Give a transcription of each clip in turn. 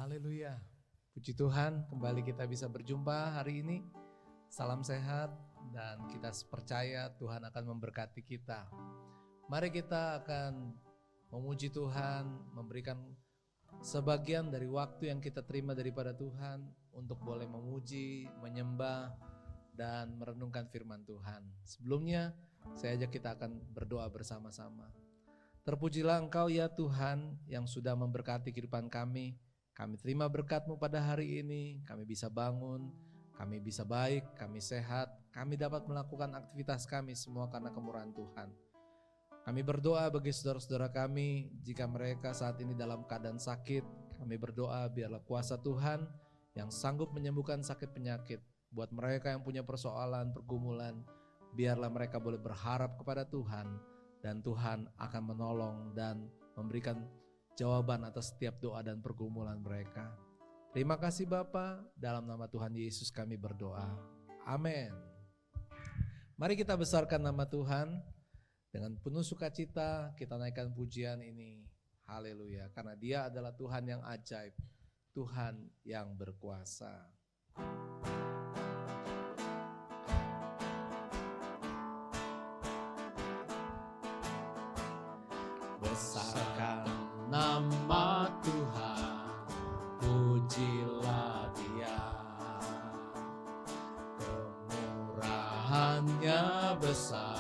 Haleluya. Puji Tuhan, kembali kita bisa berjumpa hari ini. Salam sehat dan kita percaya Tuhan akan memberkati kita. Mari kita akan memuji Tuhan, memberikan sebagian dari waktu yang kita terima daripada Tuhan untuk boleh memuji, menyembah, dan merenungkan firman Tuhan. Sebelumnya, saya ajak kita akan berdoa bersama-sama. Terpujilah Engkau ya Tuhan yang sudah memberkati kehidupan kami. Kami terima berkat-Mu pada hari ini, kami bisa bangun, kami bisa baik, kami sehat, kami dapat melakukan aktivitas kami semua karena kemurahan Tuhan. Kami berdoa bagi saudara-saudara kami, jika mereka saat ini dalam keadaan sakit, kami berdoa biarlah kuasa Tuhan yang sanggup menyembuhkan sakit penyakit. Buat mereka yang punya persoalan, pergumulan, biarlah mereka boleh berharap kepada Tuhan, dan Tuhan akan menolong dan memberikan jawaban atas setiap doa dan pergumulan mereka. Terima kasih Bapa, dalam nama Tuhan Yesus kami berdoa. Amin. Mari kita besarkan nama Tuhan. Dengan penuh sukacita kita naikkan pujian ini. Haleluya, karena Dia adalah Tuhan yang ajaib, Tuhan yang berkuasa. Besarkan nama Tuhan, pujilah Dia. Kemurahannya besar,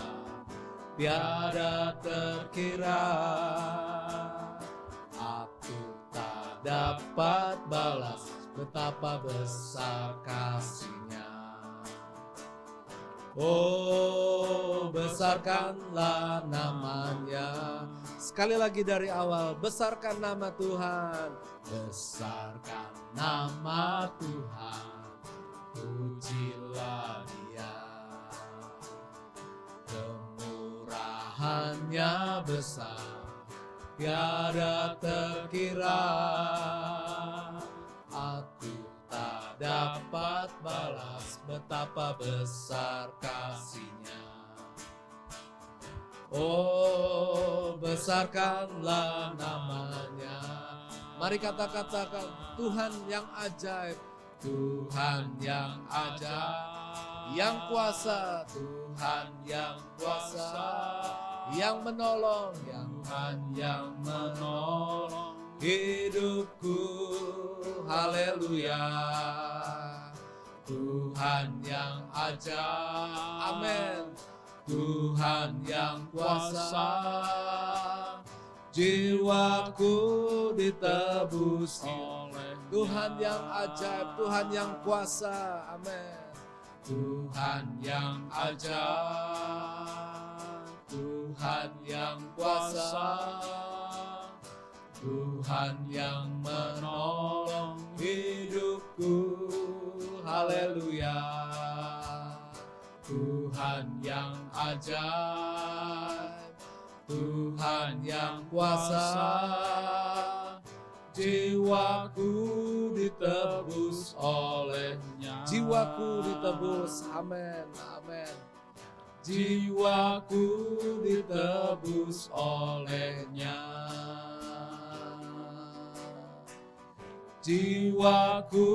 tiada terkira. Aku tak dapat balas betapa besar kasih-Nya. Oh, besarkanlah namanya. Sekali lagi dari awal, besarkan nama Tuhan. Besarkan nama Tuhan, pujilah Dia. Kemurahannya besar, tiada terkira. Aku tak dapat balas betapa besar kasih-Nya. Oh, besarkanlah namanya. Mari katakan Tuhan yang ajaib, Tuhan yang ajaib, yang kuasa, Tuhan yang kuasa, yang menolong, Tuhan yang menolong hidupku. Haleluya, Tuhan yang ajaib. Amin. Tuhan yang kuasa, jiwaku ditebus oleh Tuhan yang ajaib, Tuhan yang kuasa. Amin. Tuhan yang ajaib, Tuhan yang kuasa, Tuhan yang menolong hidupku. Haleluya, Tuhan yang ajaib, Tuhan yang kuasa, jiwaku ditebus oleh-Nya. Jiwaku ditebus, amin, amin. Jiwaku ditebus oleh-Nya. Jiwaku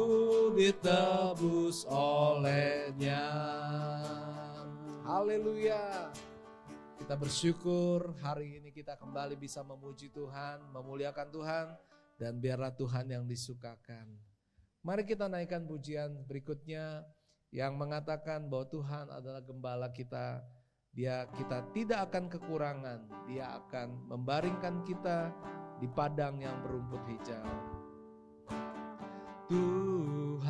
ditebus oleh-Nya. Haleluya. Kita bersyukur hari ini kita kembali bisa memuji Tuhan, memuliakan Tuhan, dan biarlah Tuhan yang disukakan. Mari kita naikkan pujian berikutnya yang mengatakan bahwa Tuhan adalah gembala kita. Kita tidak akan kekurangan. Dia akan membaringkan kita di padang yang berumput hijau. Tuhan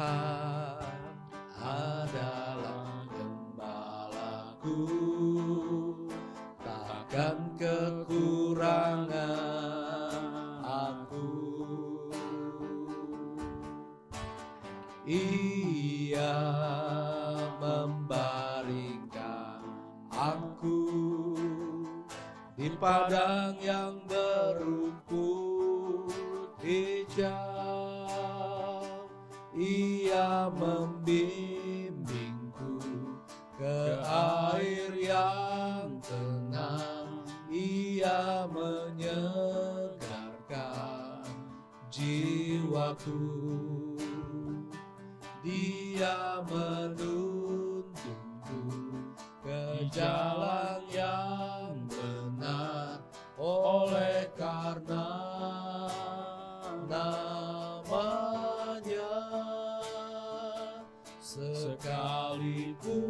adalah gembalaku, takkan kekurangan aku. Ia membaringkan aku di padang yang berumput hijau. Ia membimbingku ke air yang tenang. Ia menyegarkan jiwaku. Dia menuntunku ke jalan yang benar, oleh karena namanya. Sekalipun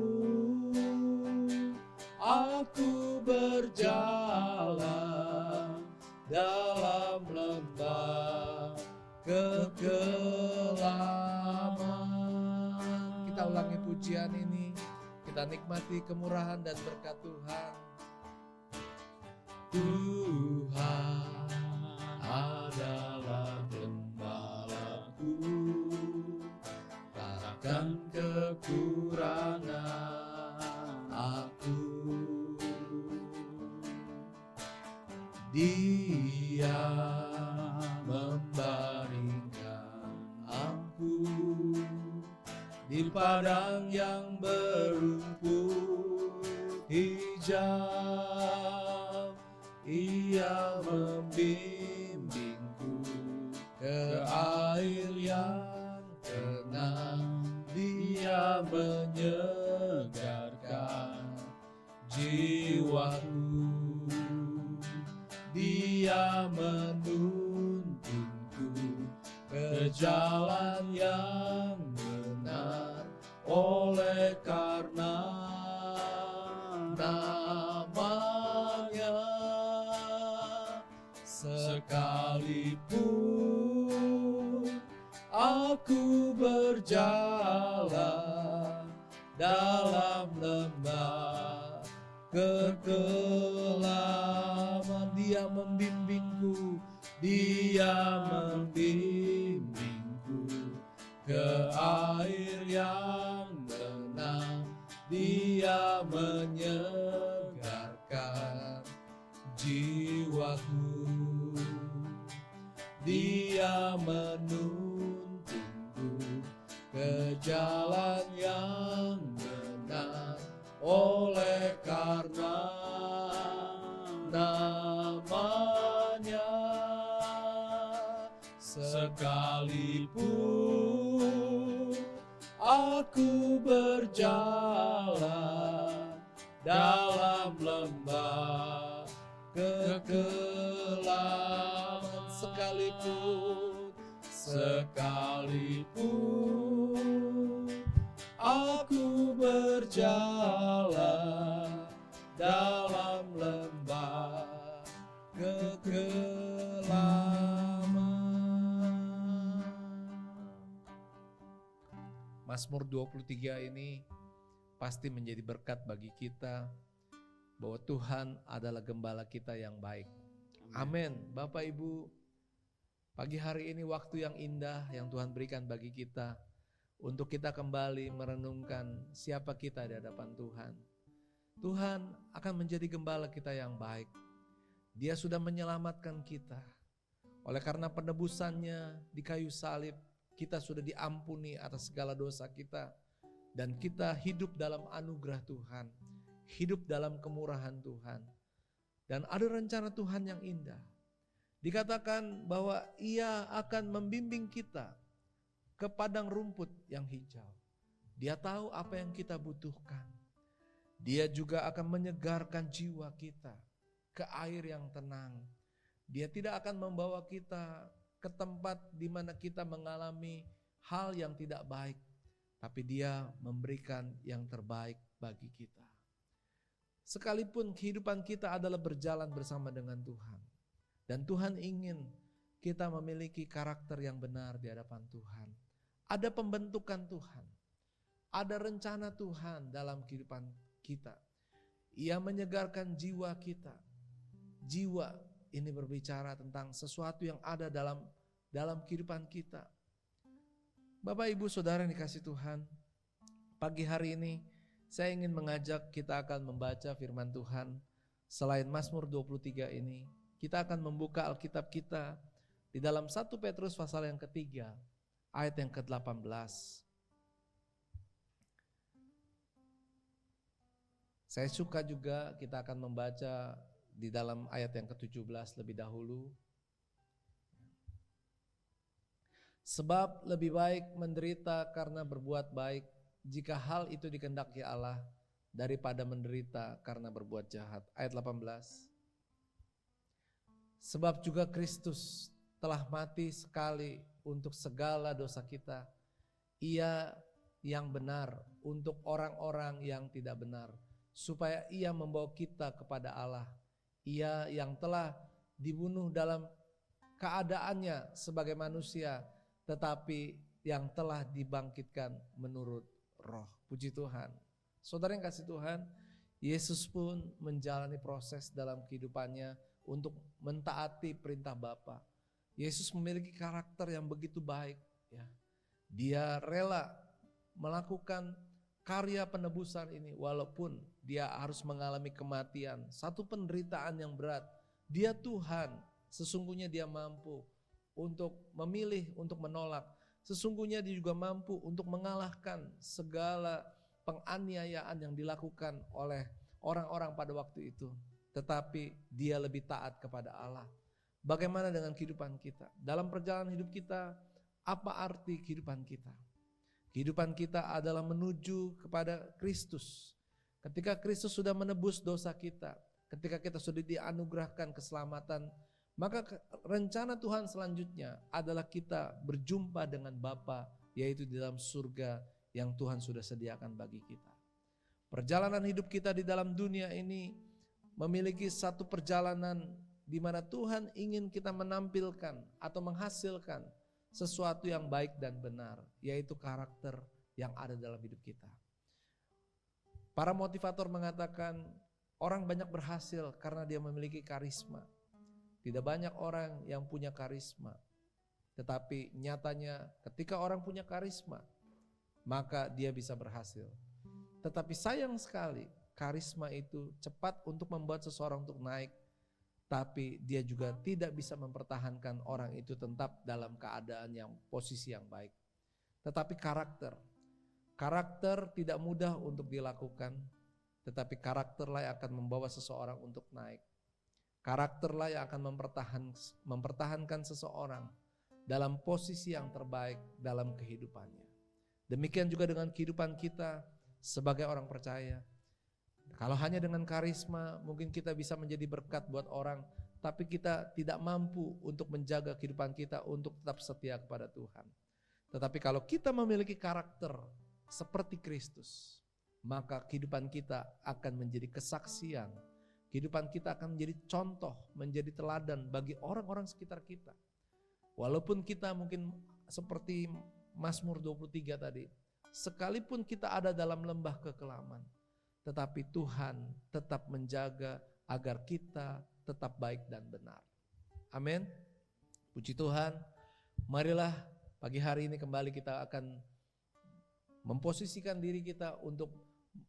aku berjalan dalam lembah kegelapan. Kita ulangi pujian ini, kita nikmati kemurahan dan berkat Tuhan. Tuhan adalah gembalaku, takkan kekurangan aku. Dia membaringkan aku di padang yang berumput hijau. Ia membimbingku ke air yang tenang. Dia menyegarkan jiwaku. Dia menuntunku ke jalan yang benar, oleh karena namanya. Sekalipun aku berjalan dalam lembah kegelapan, Dia membimbingku, Dia membimbingku ke air yang tenang. Dia menyegarkan jiwaku. Dia menuntunku ke jalan yang benar, oleh karena namanya. Sekalipun aku berjalan dalam lembah kegelapan, sekalipun aku berjalan dalam lembah kegelapan. Mazmur 23 ini pasti menjadi berkat bagi kita, bahwa Tuhan adalah gembala kita yang baik. Amin. Bapak Ibu, pagi hari ini waktu yang indah yang Tuhan berikan bagi kita untuk kita kembali merenungkan siapa kita di hadapan Tuhan. Tuhan akan menjadi gembala kita yang baik. Dia sudah menyelamatkan kita. Oleh karena penebusannya di kayu salib, kita sudah diampuni atas segala dosa kita. Dan kita hidup dalam anugerah Tuhan, hidup dalam kemurahan Tuhan. Dan ada rencana Tuhan yang indah. Dikatakan bahwa Ia akan membimbing kita ke padang rumput yang hijau. Dia tahu apa yang kita butuhkan. Dia juga akan menyegarkan jiwa kita ke air yang tenang. Dia tidak akan membawa kita ke tempat di mana kita mengalami hal yang tidak baik. Tapi Dia memberikan yang terbaik bagi kita. Sekalipun kehidupan kita adalah berjalan bersama dengan Tuhan. Dan Tuhan ingin kita memiliki karakter yang benar di hadapan Tuhan. Ada pembentukan Tuhan. Ada rencana Tuhan dalam kehidupan kita. Ia menyegarkan jiwa kita. Jiwa ini berbicara tentang sesuatu yang ada dalam kehidupan kita. Bapak, Ibu, Saudara yang dikasih Tuhan, pagi hari ini saya ingin mengajak kita akan membaca firman Tuhan. Selain Mazmur 23 ini, kita akan membuka Alkitab kita di dalam 1 Petrus pasal yang ketiga, ayat yang ke-18. Saya suka juga kita akan membaca di dalam ayat yang ke-17 lebih dahulu. Sebab lebih baik menderita karena berbuat baik, jika hal itu dikehendaki Allah, daripada menderita karena berbuat jahat. Ayat 18. Sebab juga Kristus telah mati sekali untuk segala dosa kita, Ia yang benar untuk orang-orang yang tidak benar, supaya Ia membawa kita kepada Allah. Ia yang telah dibunuh dalam keadaannya sebagai manusia, tetapi yang telah dibangkitkan menurut roh. Puji Tuhan. Saudara yang kasih Tuhan, Yesus pun menjalani proses dalam kehidupannya untuk mentaati perintah Bapa. Yesus memiliki karakter yang begitu baik, ya. Dia rela melakukan karya penebusan ini walaupun dia harus mengalami kematian, satu penderitaan yang berat. Dia Tuhan, sesungguhnya dia mampu untuk memilih, untuk menolak. Sesungguhnya dia juga mampu untuk mengalahkan segala penganiayaan yang dilakukan oleh orang-orang pada waktu itu. Tetapi dia lebih taat kepada Allah. Bagaimana dengan kehidupan kita? Dalam perjalanan hidup kita, apa arti kehidupan kita? Kehidupan kita adalah menuju kepada Kristus. Ketika Kristus sudah menebus dosa kita, ketika kita sudah dianugerahkan keselamatan, maka rencana Tuhan selanjutnya adalah kita berjumpa dengan Bapa, yaitu di dalam surga yang Tuhan sudah sediakan bagi kita. Perjalanan hidup kita di dalam dunia ini memiliki satu perjalanan di mana Tuhan ingin kita menampilkan atau menghasilkan sesuatu yang baik dan benar, yaitu karakter yang ada dalam hidup kita. Para motivator mengatakan orang banyak berhasil karena dia memiliki karisma. Tidak banyak orang yang punya karisma. Tetapi nyatanya ketika orang punya karisma, maka dia bisa berhasil. Tetapi sayang sekali, karisma itu cepat untuk membuat seseorang untuk naik, tapi dia juga tidak bisa mempertahankan orang itu tetap dalam keadaan yang posisi yang baik. Tetapi karakter tidak mudah untuk dilakukan, tetapi karakterlah yang akan membawa seseorang untuk naik. Karakterlah yang akan mempertahankan seseorang dalam posisi yang terbaik dalam kehidupannya. Demikian juga dengan kehidupan kita sebagai orang percaya. Kalau hanya dengan karisma mungkin kita bisa menjadi berkat buat orang, tapi kita tidak mampu untuk menjaga kehidupan kita untuk tetap setia kepada Tuhan. Tetapi kalau kita memiliki karakter seperti Kristus, maka kehidupan kita akan menjadi kesaksian. Kehidupan kita akan menjadi contoh, menjadi teladan bagi orang-orang sekitar kita. Walaupun kita mungkin seperti Mazmur 23 tadi, sekalipun kita ada dalam lembah kekelaman, tetapi Tuhan tetap menjaga agar kita tetap baik dan benar. Amin. Puji Tuhan. Marilah pagi hari ini kembali kita akan memposisikan diri kita untuk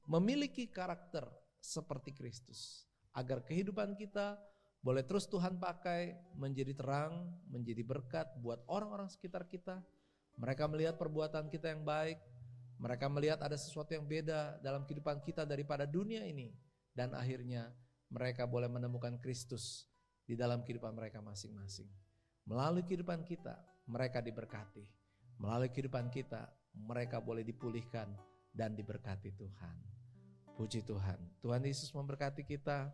memiliki karakter seperti Kristus. Agar kehidupan kita boleh terus Tuhan pakai menjadi terang, menjadi berkat buat orang-orang sekitar kita. Mereka melihat perbuatan kita yang baik, mereka melihat ada sesuatu yang beda dalam kehidupan kita daripada dunia ini. Dan akhirnya mereka boleh menemukan Kristus di dalam kehidupan mereka masing-masing. Melalui kehidupan kita, mereka diberkati. Melalui kehidupan kita, mereka boleh dipulihkan dan diberkati Tuhan. Puji Tuhan. Tuhan Yesus memberkati kita.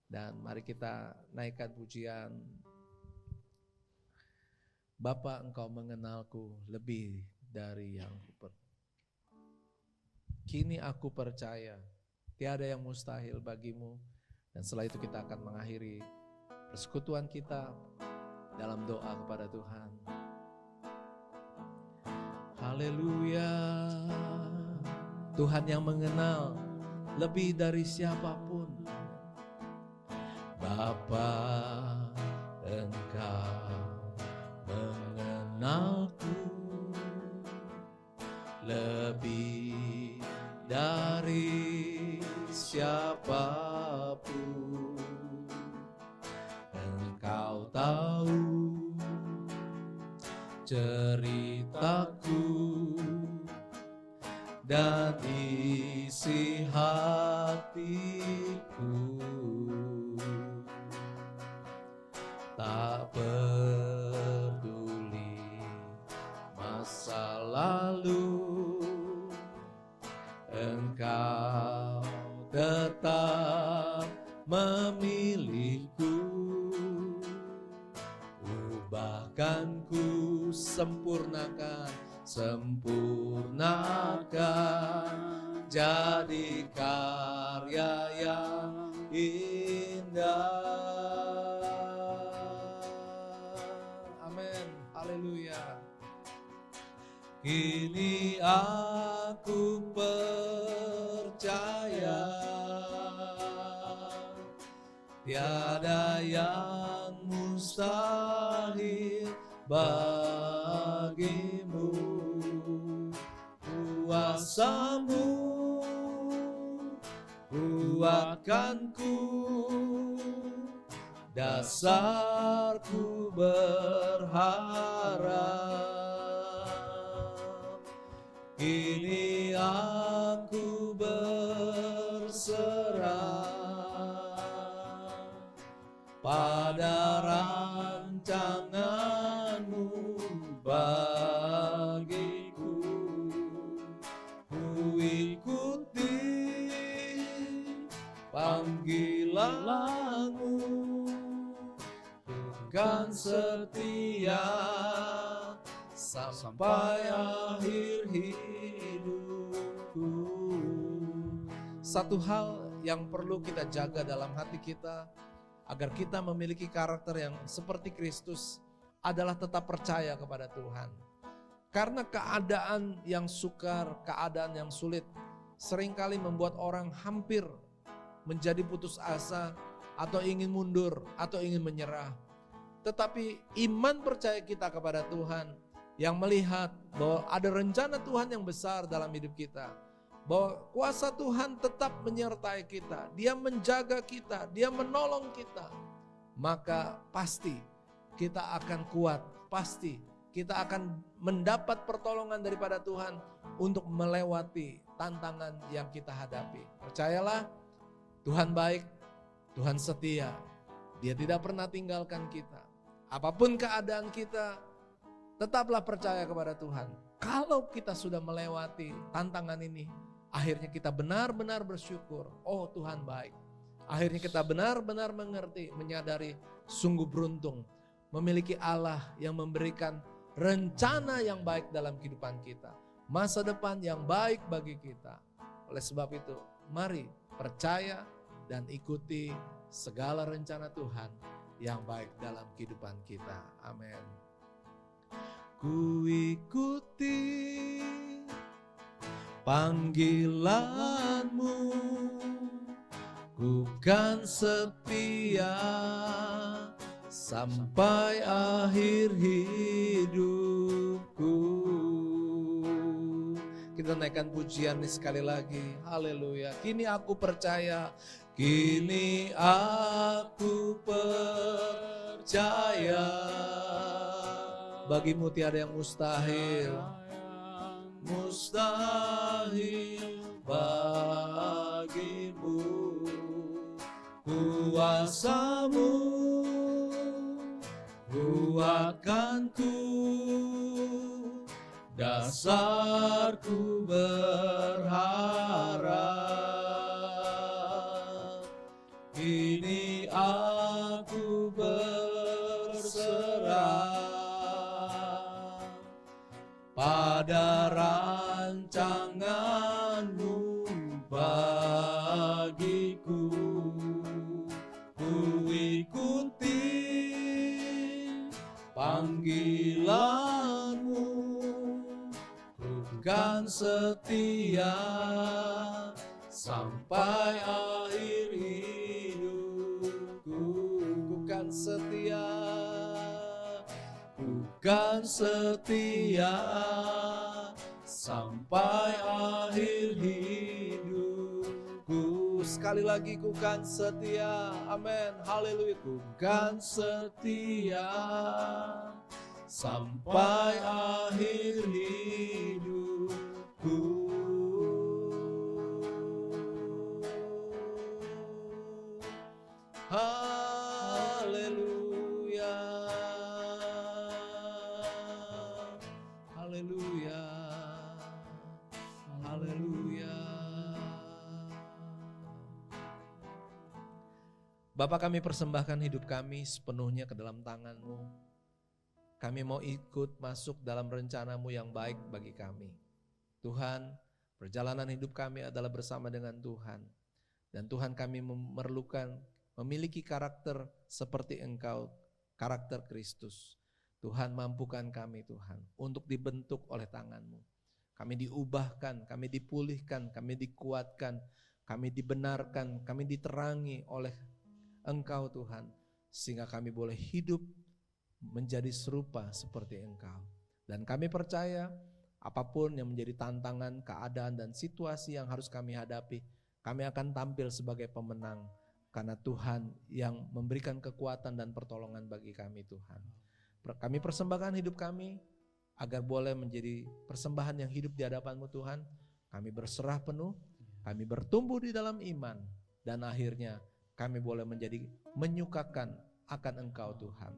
Dan mari kita naikkan pujian. Bapa, Engkau mengenalku lebih dari yang kini aku percaya tiada yang mustahil bagimu. Dan setelah itu kita akan mengakhiri persekutuan kita dalam doa kepada Tuhan. Haleluya. Tuhan yang mengenal lebih dari siapapun. Bapa, Engkau mengenalku lebih dari siapapun. Engkau tahu ceritaku dan isi hatiku. Tak peduli masa lalu, Engkau tetap memilihku. Ubahkan ku, sempurnakan jadi karya yang indah. Amin, haleluya. Kini aku percaya tiada yang mustahil bagimu. Kuasa-Mu kuatkanku, dasarku berharap. Kini aku berserah pada rancangan-Mu bagiku. Ku ikuti panggilan-Mu, kan setia sampai akhir hidupku. Satu hal yang perlu kita jaga dalam hati kita agar kita memiliki karakter yang seperti Kristus adalah tetap percaya kepada Tuhan. Karena keadaan yang sukar, keadaan yang sulit seringkali membuat orang hampir menjadi putus asa atau ingin mundur atau ingin menyerah. Tetapi iman percaya kita kepada Tuhan yang melihat bahwa ada rencana Tuhan yang besar dalam hidup kita. Bahwa kuasa Tuhan tetap menyertai kita, Dia menjaga kita, Dia menolong kita. Maka pasti kita akan kuat, pasti kita akan mendapat pertolongan daripada Tuhan untuk melewati tantangan yang kita hadapi. Percayalah, Tuhan baik, Tuhan setia. Dia tidak pernah tinggalkan kita. Apapun keadaan kita, tetaplah percaya kepada Tuhan. Kalau kita sudah melewati tantangan ini, akhirnya kita benar-benar bersyukur. Oh, Tuhan baik. Akhirnya kita benar-benar mengerti, menyadari sungguh beruntung memiliki Allah yang memberikan rencana yang baik dalam kehidupan kita. Masa depan yang baik bagi kita. Oleh sebab itu, mari percaya dan ikuti segala rencana Tuhan yang baik dalam kehidupan kita. Amin. Ku ikuti panggilan-Mu, ku kan setia sampai akhir hidupku. Kita naikkan pujian ini sekali lagi. Haleluya. Kini aku percaya, kini aku percaya, bagimu tiada yang mustahil. Mustahil bagimu. Kuasa-Mu kuatkanku, dasarku berharap. Kini aku berserah pada rancangan-Mu bagiku. Ku ikuti panggilan-Mu, ku kan setia sampai akhir hidupku. Ku kan setia, ku kan setia sampai akhir hidupku. Sekali lagi, ku kan setia. Amin, haleluya. Ku kan setia sampai akhir hidupku. Haleluya. haleluya, haleluya. Bapa, kami persembahkan hidup kami sepenuhnya ke dalam tangan-Mu. Kami mau ikut masuk dalam rencana-Mu yang baik bagi kami. Tuhan, perjalanan hidup kami adalah bersama dengan Tuhan. Dan Tuhan, kami memerlukan memiliki karakter seperti Engkau, karakter Kristus. Tuhan, mampukan kami Tuhan untuk dibentuk oleh tangan-Mu. Kami diubahkan, kami dipulihkan, kami dikuatkan, kami dibenarkan, kami diterangi oleh Engkau Tuhan, sehingga kami boleh hidup menjadi serupa seperti Engkau. Dan kami percaya apapun yang menjadi tantangan, keadaan dan situasi yang harus kami hadapi, kami akan tampil sebagai pemenang, karena Tuhan yang memberikan kekuatan dan pertolongan bagi kami Tuhan. Kami persembahkan hidup kami agar boleh menjadi persembahan yang hidup di hadapan-Mu Tuhan. Kami berserah penuh, kami bertumbuh di dalam iman, dan akhirnya kami boleh menjadi menyukakan akan Engkau Tuhan.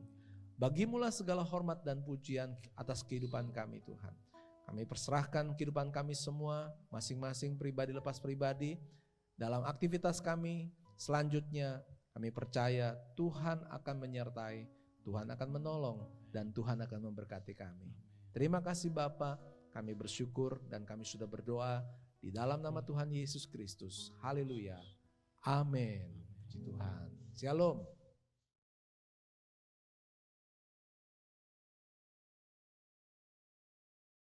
Bagimulah segala hormat dan pujian atas kehidupan kami Tuhan. Kami perserahkan kehidupan kami semua, masing-masing pribadi lepas pribadi, dalam aktivitas kami. Selanjutnya kami percaya Tuhan akan menyertai, Tuhan akan menolong, dan Tuhan akan memberkati kami. Terima kasih Bapa, kami bersyukur dan kami sudah berdoa di dalam nama Tuhan Yesus Kristus. Haleluya. Amin. Puji Tuhan. Shalom.